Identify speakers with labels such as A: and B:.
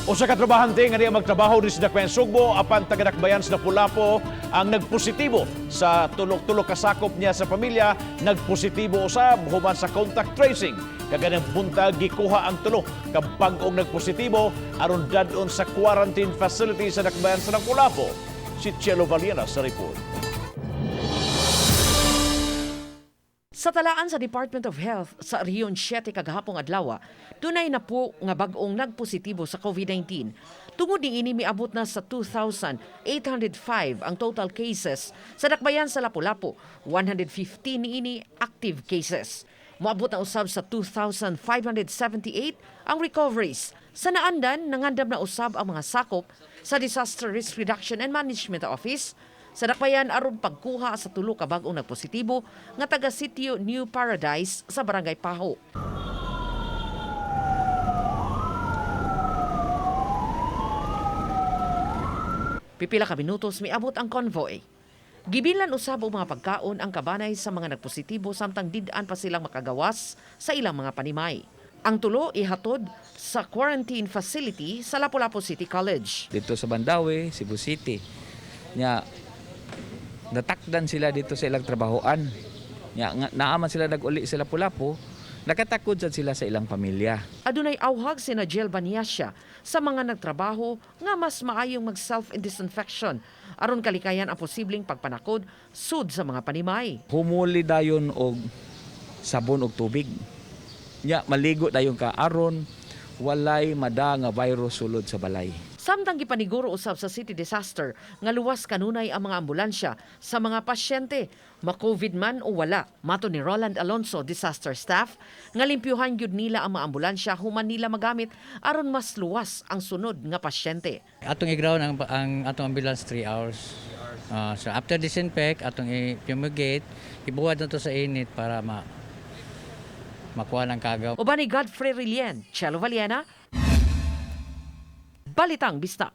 A: Usa ka trabahante nga niya magtrabaho rin sa Dakbayan Sugbo apan taga-Dakbayan sa Lapu-Lapu ang nagpositibo sa tulok-tulok kasakop niya sa pamilya, nagpositibo usab human sa contact tracing. Kaganang buntag gikuha ang tulo ka bag-ong nagpositibo aron dadon sa quarantine facility sa Dakbayan sa Lapu-Lapu. Si Chelo Valiena sa report.
B: Sa talaan sa Department of Health sa Region 7 kagahapong adlaw, dunay na po nga bag-ong nagpositibo sa COVID-19. Tungod niini miabot na sa 2,805 ang total cases sa Dakbayan sa Lapu-Lapu, 115 niini active cases. Moabot na usab sa 2,578 ang recoveries. Sa naandan, nangandam na usab ang mga sakop sa Disaster Risk Reduction and Management Office sa Dakbayan aron pagkuha sa tulo ka bag-ong nagpositibo nga taga Sitio New Paradise sa Barangay Paho. Pipila ka minutos miabot ang convoy. Gibilan usab og mga pagkaon ang kabanay sa mga nagpositibo samtang did-an pa silang makagawas sa ilang mga panimay. Ang tulo ihatod sa quarantine facility sa Lapu-Lapu City College.
C: Dito sa Bandawe, Cebu City. Nya natakdan sila dito sa ilang trabahoan. Naaman sila nag-uli sa Lapu-Lapu, nakatakod sila sa ilang pamilya.
B: Adunay awhag sina Jill Baniasya sa mga nagtrabaho nga mas maayong mag-self-disinfection aron kalikayan ang posibleng pagpanakod sud sa mga panimay.
C: Humuli dayon og sabon og tubig. Maligo dayon ka aron walay mada nga virus sulod sa balay.
B: Samtang gipaniguro usab sa city disaster nga luwas kanunay ang mga ambulansya sa mga pasyente, ma-COVID man o wala. Mato ni Roland Alonso, disaster staff, nga limpyuhan gyud nila ang mga ambulansya human nila magamit aron mas luwas ang sunod nga pasyente.
D: Atong i-ground ang atong ambulance 3 hours. So after disinfect, atong i-fumigate, ibuhat na to sa init para makuha ng kagaw.
B: Uban ni Godfrey Rilien, Chelo Valiena, Balitang Bista.